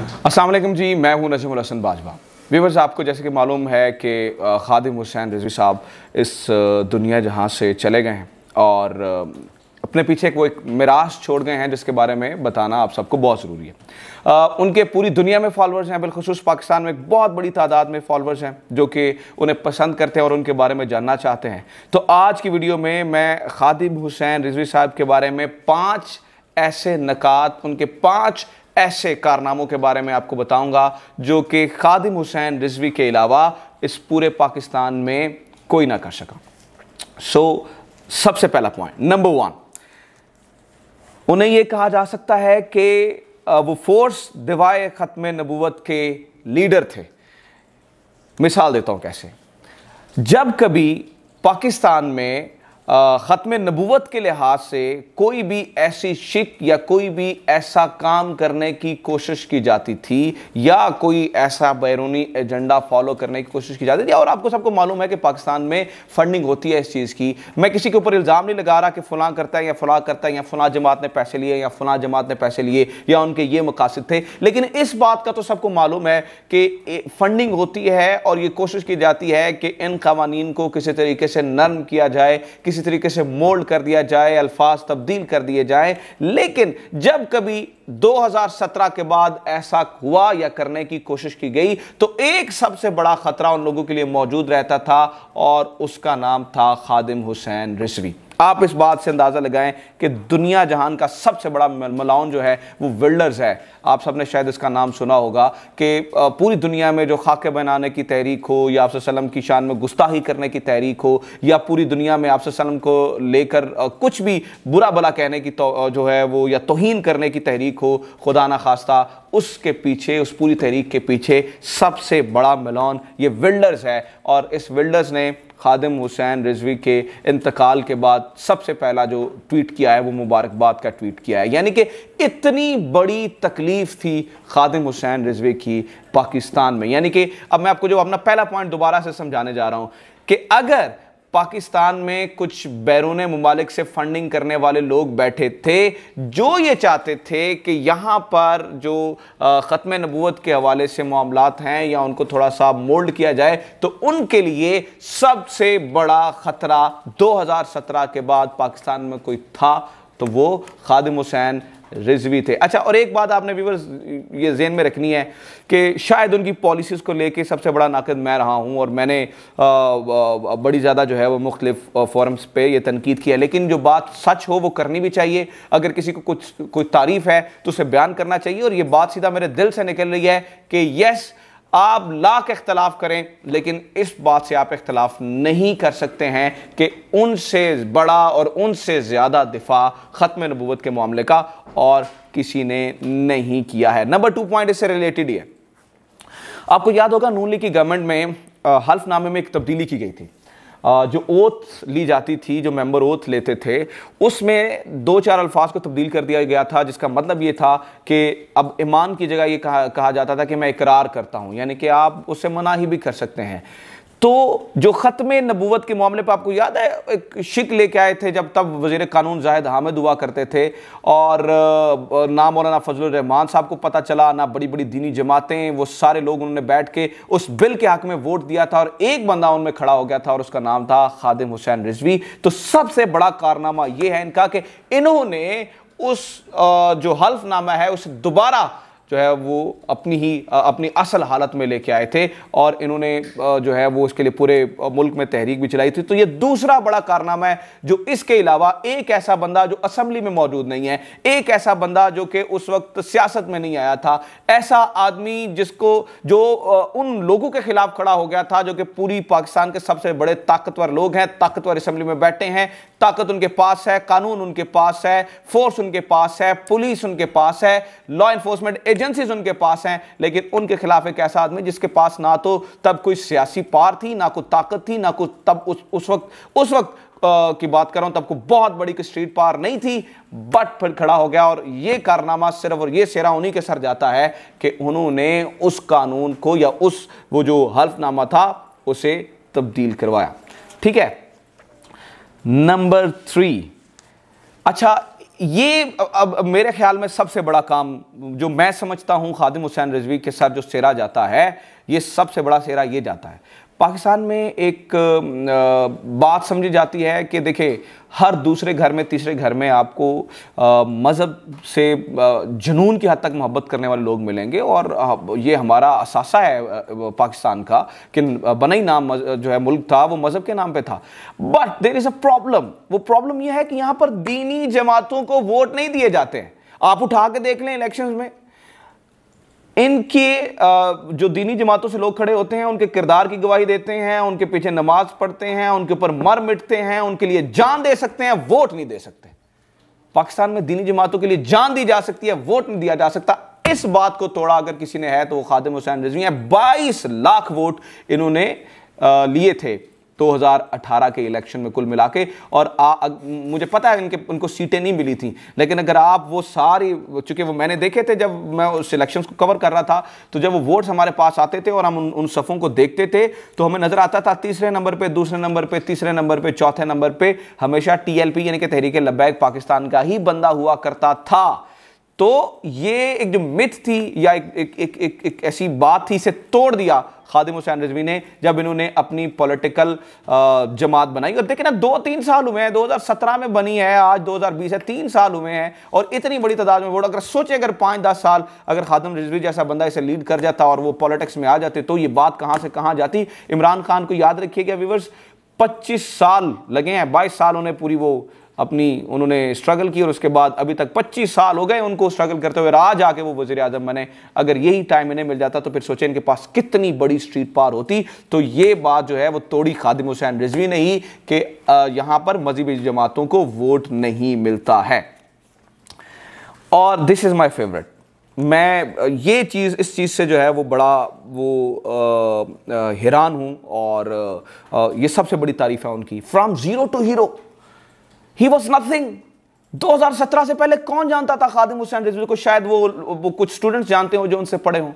अस्सलाम वालेकुम जी, मैं हूं नजमुल हसन बाजवा। व्यूअर्स, आपको जैसे कि मालूम है कि खादिम हुसैन रिजवी साहब इस दुनिया जहां से चले गए हैं और अपने पीछे वो एक मिरास छोड़ गए हैं जिसके बारे में बताना आप सबको बहुत ज़रूरी है। उनके पूरी दुनिया में फॉलोअर्स हैं, बिलखुसूस पाकिस्तान में एक बहुत बड़ी तादाद में फॉलोअर्स हैं जो कि उन्हें पसंद करते हैं और उनके बारे में जानना चाहते हैं। तो आज की वीडियो में मैं खादिम हुसैन रिजवी साहब के बारे में 5 ऐसे नकात, उनके 5 ऐसे कारनामों के बारे में आपको बताऊंगा जो कि खादिम हुसैन रिजवी के अलावा इस पूरे पाकिस्तान में कोई ना कर सका। सबसे पहला पॉइंट, नंबर 1, उन्हें यह कहा जा सकता है कि वो फोर्स दिवाए खत्म नबूवत के लीडर थे। मिसाल देता हूं कैसे। जब कभी पाकिस्तान में ख़त्म नबूवत के लिहाज से कोई भी ऐसी शिक या कोई भी ऐसा काम करने की कोशिश की जाती थी या कोई ऐसा बैरूनी एजेंडा फॉलो करने की कोशिश की जाती थी, और आपको सबको मालूम है कि पाकिस्तान में फंडिंग होती है इस चीज़ की। मैं किसी के ऊपर इल्ज़ाम नहीं लगा रहा कि फ़लाँ करता है या फ़लाँ करता है या फ़लाँ जमात ने पैसे लिए या फ़लाँ जमात ने पैसे लिए या उनके ये मकासद थे, लेकिन इस बात का तो सबको मालूम है कि फंडिंग होती है और ये कोशिश की जाती है कि इन क़वानीन को किसी तरीके से नर्म किया जाए, किसी तरीके से मोल्ड कर दिया जाए, अल्फाज तब्दील कर दिए जाए। लेकिन जब कभी 2017 के बाद ऐसा हुआ या करने की कोशिश की गई तो एक सबसे बड़ा खतरा उन लोगों के लिए मौजूद रहता था और उसका नाम था खादिम हुसैन रिजवी। आप इस बात से अंदाज़ा लगाएं कि दुनिया जहान का सबसे बड़ा मलाउन जो है वो विल्डर्स है। आप सबने शायद इसका नाम सुना होगा कि पूरी दुनिया में जो खाके बनाने की तहरीक हो या आप सल्लम की शान में गुस्ताही करने की तहरीक हो या पूरी दुनिया में आप सल्लम को लेकर कुछ भी बुरा भला कहने की जो है वो या तौहीन करने की तहरीक हो, खुदा ना खास्ता, उसके पीछे, उस पूरी तहरीक के पीछे सबसे बड़ा मलाउन ये विल्डर्स है। और इस विल्डर्स ने खादिम हुसैन रिजवी के इंतकाल के बाद सबसे पहला जो ट्वीट किया है वो मुबारकबाद का ट्वीट किया है। यानी कि इतनी बड़ी तकलीफ थी खादिम हुसैन रिजवी की पाकिस्तान में। यानी कि अब मैं आपको जो अपना पहला पॉइंट दोबारा से समझाने जा रहा हूं कि अगर पाकिस्तान में कुछ बैरून मुमालिक से फंडिंग करने वाले लोग बैठे थे जो ये चाहते थे कि यहाँ पर जो ख़त्म नबूवत के हवाले से मामलात हैं या उनको थोड़ा सा मोल्ड किया जाए, तो उनके लिए सबसे बड़ा ख़तरा 2017 के बाद पाकिस्तान में कोई था तो वो खादिम हुसैन रिजवी थे। अच्छा, और एक बात आपने व्यूअर्स ये ज़हन में रखनी है कि शायद उनकी पॉलिसीज़ को लेके सबसे बड़ा नाक़िद मैं रहा हूँ और मैंने बड़ी ज़्यादा जो है वो मुख्तलिफ फोरम्स पे ये तनकीद किया है, लेकिन जो बात सच हो वो करनी भी चाहिए। अगर किसी को कोई तारीफ़ है तो उसे बयान करना चाहिए, और ये बात सीधा मेरे दिल से निकल रही है कि यस, आप लाख इख्तलाफ करें लेकिन इस बात से आप इख्तलाफ नहीं कर सकते हैं कि उनसे बड़ा और उनसे ज़्यादा दिफा ख़त्म नबूवत के मामले का और किसी ने नहीं किया है। नंबर 2 पॉइंट इससे रिलेटेड ही है। आपको याद होगा नून लीग की गवर्नमेंट में हल्फनामे में एक तब्दीली की गई थी। जो ओथ ली जाती थी, जो मेंबर ओथ लेते थे, उसमें 2-4 अल्फाज को तब्दील कर दिया गया था, जिसका मतलब ये था कि अब ईमान की जगह ये कहा जाता था कि मैं इकरार करता हूं, यानी कि आप उससे मनाही भी कर सकते हैं। तो जो ख़त्म नबूवत के मामले पर आपको याद है एक शिक लेके आए थे जब तब वज़ीर कानून जाहिद हामिद हुआ करते थे, और ना मौलाना फजलुर रहमान साहब को पता चला, ना बड़ी बड़ी दीनी जमातें, वो सारे लोग उन्होंने बैठ के उस बिल के हक़ में वोट दिया था और एक बंदा उनमें खड़ा हो गया था और उसका नाम था खादिम हुसैन रिजवी। तो सबसे बड़ा कारनामा ये है इनका कि इन्होंने उस जो हल्फनामा है उसे दोबारा जो है वो अपनी असल हालत में लेके आए थे और इन्होंने जो है वो इसके लिए पूरे मुल्क में तहरीक भी चलाई थी। तो ये दूसरा बड़ा कारनामा है। जो इसके अलावा एक ऐसा बंदा जो असेंबली में मौजूद नहीं है, एक ऐसा बंदा जो कि उस वक्त सियासत में नहीं आया था, ऐसा आदमी जो उन लोगों के खिलाफ खड़ा हो गया था जो कि पूरी पाकिस्तान के सबसे बड़े ताकतवर लोग हैं, ताकतवर असेंबली में बैठे हैं, ताकत उनके पास है, कानून उनके पास है, फोर्स उनके पास है, पुलिस उनके पास है, लॉ एनफोर्समेंट एजेंसीज उनके पास हैं, लेकिन उनके खिलाफ एक ऐसा आदमी जिसके पास ना तो तब कोई सियासी पार थी, ना कोई ताकत थी, ना कोई तब उस वक्त की बात कर रहा हूं, तब को बहुत बड़ी स्ट्रीट पार नहीं थी, बट फिर खड़ा हो गया। और ये कारनामा सिर्फ और ये सेरा उन्हीं के सर जाता है कि उन्होंने उस कानून को या वो जो हल्फनामा था उसे तब्दील करवाया। ठीक है। नंबर 3, अच्छा, ये अब मेरे ख्याल में सबसे बड़ा काम जो मैं समझता हूं, खादिम हुसैन रिजवी के साथ जो सेरा जाता है, ये सबसे बड़ा सेरा ये जाता है। पाकिस्तान में एक बात समझी जाती है कि देखिए, हर दूसरे घर में, तीसरे घर में आपको मज़हब से जुनून की हद तक मोहब्बत करने वाले लोग मिलेंगे, और ये हमारा असासा है पाकिस्तान का कि बना ही नाम जो है मुल्क था वो मज़हब के नाम पे था। But there is a problem. वो प्रॉब्लम ये है कि यहाँ पर दीनी जमातों को वोट नहीं दिए जाते हैं। आप उठा के देख लें इलेक्शंस में, इनके जो दीनी जमातों से लोग खड़े होते हैं, उनके किरदार की गवाही देते हैं, उनके पीछे नमाज पढ़ते हैं, उनके ऊपर मर मिटते हैं, उनके लिए जान दे सकते हैं, वोट नहीं दे सकते। पाकिस्तान में दीनी जमातों के लिए जान दी जा सकती है, वोट नहीं दिया जा सकता। इस बात को तोड़ा अगर किसी ने है तो वो खादिम हुसैन रिजवी है। 22 लाख वोट इन्होंने लिए थे 2018 के इलेक्शन में कुल मिला के, और मुझे पता है उनको सीटें नहीं मिली थी, लेकिन अगर आप वो सारी, चूंकि वो मैंने देखे थे जब मैं उस इलेक्शंस को कवर कर रहा था, तो जब वो वोट्स हमारे पास आते थे और हम उन सफ़ों को देखते थे तो हमें नजर आता था तीसरे नंबर पे, दूसरे नंबर पे, तीसरे नंबर पे, चौथे नंबर पे हमेशा TLP यानी कि तहरीक लब्बैक पाकिस्तान का ही बंदा हुआ करता था। तो ये एक जो मिथ थी या एक ऐसी बात थी, इसे तोड़ दिया खादिम हुसैन रिजवी ने जब इन्होंने अपनी पॉलिटिकल जमात बनाई। और देखिए ना, 2-3 साल हुए हैं, 2017 में बनी है, आज 2020 है, 3 साल हुए हैं, और इतनी बड़ी तादाद में वोट। अगर सोचे, अगर 5-10 साल अगर खादिम रिजवी जैसा बंदा इसे लीड कर जाता और वो पॉलिटिक्स में आ जाते, तो ये बात कहां से कहां जाती। इमरान खान को याद रखिएगा व्यूअर्स, 25 साल लगे हैं, 22 साल उन्हें पूरी वो उन्होंने स्ट्रगल की, और उसके बाद अभी तक 25 साल हो गए उनको स्ट्रगल करते हुए, आज आके वो वज़ीर आज़म बने। अगर यही टाइम इन्हें मिल जाता तो फिर सोचें इनके पास कितनी बड़ी स्ट्रीट पार होती। तो ये बात जो है वो तोड़ी खादिम हुसैन रिजवी ने ही कि यहाँ पर मज़हबी जमातों को वोट नहीं मिलता है। और दिस इज़ माई फेवरेट। मैं ये चीज़, इस चीज़ से जो है वो बड़ा हैरान हूँ, और ये सबसे बड़ी तारीफ़ है उनकी। From zero to hero, he was nothing. 2017 से पहले कौन जानता था खादिम हुसैन रिजवी को? शायद वो कुछ स्टूडेंट्स जानते हो जो उनसे पढ़े हों,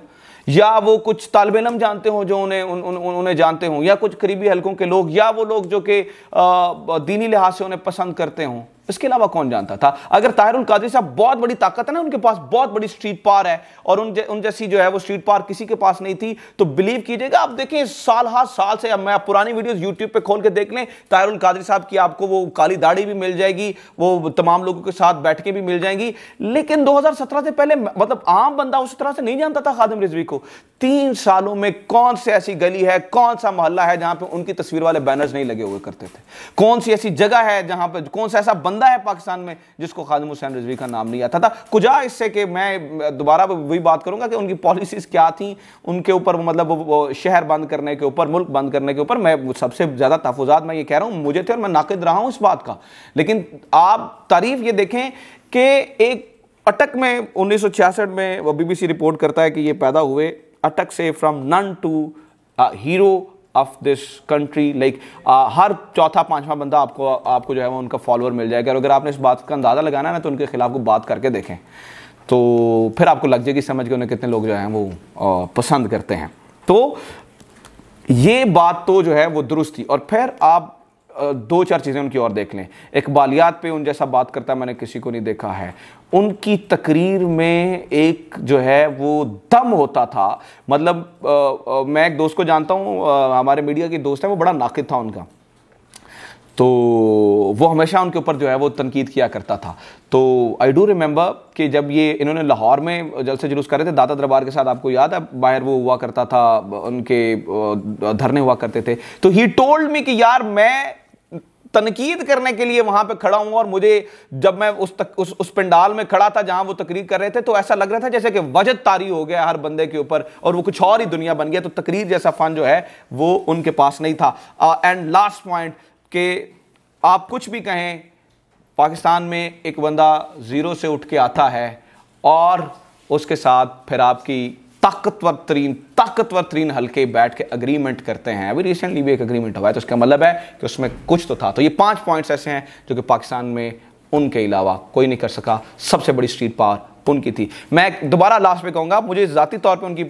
या वो कुछ तालिब इल्म जानते हो जो उन्हें जानते हों, या कुछ करीबी हलकों के लोग, या वो लोग जो कि दीनी लिहाज से उन्हें पसंद करते हों। इसके अलावा कौन जानता था? अगर ताहिरुल कादरी साहब, बहुत बड़ी ताकत है ना उनके पास, बहुत बड़ी स्ट्रीट पार है, और उन जैसी जो है वो स्ट्रीट पार किसी के पास नहीं थी, तो बिलीव कीजिएगा, आप देखें साल हर साल से, अब मैं पुरानी वीडियोस यूट्यूब पे खोल के देख लें, ताहिरुल कादरी साहब की आपको वो काली दाढ़ी भी मिल जाएगी, वो तमाम लोगों के साथ बैठ के भी मिल जाएंगी। लेकिन 2017 से पहले मतलब आम बंदा उस तरह से नहीं जानता था खादिम रिजवी को। 3 सालों में कौन सी ऐसी गली है, कौन सा मोहल्ला है जहां पे उनकी तस्वीर वाले बैनर्स नहीं लगे हुए करते थे? कौन सी ऐसी जगह है जहां पे, कौन सा ऐसा बंदा है पाकिस्तान में जिसको खादिम हुसैन रिजवी का नाम नहीं आता था? कुजा इससे कि मैं दोबारा वही बात करूंगा कि उनकी पॉलिसीज क्या थी उनके ऊपर, मतलब वो शहर बंद करने के ऊपर, मुल्क बंद करने के ऊपर। मैं सबसे ज्यादा तहफुजात मैं ये कह रहा हूं मुझे थे, और मैं नाकिद रहा हूं इस बात का। लेकिन आप तारीफ ये देखें कि एक अटक में 1966 में वो BBC रिपोर्ट करता है कि ये पैदा हुए अटक से, from none to hero of this country. Like हर चौथा पांचवा बंदा आपको जो है वो उनका फॉलोअर मिल जाएगा। और अगर आपने इस बात का अंदाज़ा लगाना है ना, तो उनके खिलाफ को बात करके देखें, तो फिर आपको लग जाएगी समझ के उन्हें कितने लोग जो हैं वो पसंद करते हैं। तो ये बात तो जो है वो दुरुस्त थी। और फिर आप 2-4 चीज़ें उनकी और देख लें। इकबालियात पे उन जैसा बात करता मैंने किसी को नहीं देखा है। उनकी तकरीर में एक जो है वो दम होता था। मतलब मैं एक दोस्त को जानता हूँ, हमारे मीडिया की दोस्त है, वो बड़ा नाकिद था उनका, तो वो हमेशा उनके ऊपर जो है वो तनकीद किया करता था। तो आई डू रिमेंबर कि जब ये इन्होंने लाहौर में जलसे जुलूस कर रहे थे, दाता दरबार के साथ, आपको याद है, बाहर वो हुआ करता था, उनके धरने हुआ करते थे, तो ही टोल्ड मी कि यार मैं तनकीद करने के लिए वहां पे खड़ा हूं, और मुझे जब मैं उस पंडाल में खड़ा था जहां वो तकरीर कर रहे थे, तो ऐसा लग रहा था जैसे कि वजद तारी हो गया हर बंदे के ऊपर, और वो कुछ और ही दुनिया बन गया। तो तकरीर जैसा फन जो है वो उनके पास नहीं था। एंड लास्ट पॉइंट कि आप कुछ भी कहें, पाकिस्तान में एक बंदा जीरो से उठ के आता है और उसके साथ फिर आपकी ताकतवर तरीन हल्के बैठ के अग्रीमेंट करते हैं। अभी रिसेंटली भी एक अग्रीमेंट हुआ है, तो उसका मतलब है कि उसमें कुछ तो था। तो ये 5 पॉइंट्स ऐसे हैं जो कि पाकिस्तान में उनके अलावा कोई नहीं कर सका। सबसे बड़ी स्ट्रीट पावर उनकी थी। मैं दोबारा लास्ट में कहूँगा, मुझे ज़ाती तौर पे उनकी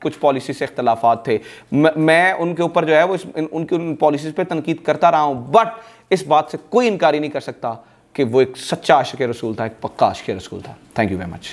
कुछ पॉलिसी से इख्तलाफात थे, मैं उनके ऊपर जो है वो उनकी उन पॉलिसीज़ पे तनकीद करता रहा हूँ, बट इस बात से कोई इनकार नहीं कर सकता कि वो एक सच्चा आशिक रसूल था, एक पक्का आशिक रसूल था। Thank you very much.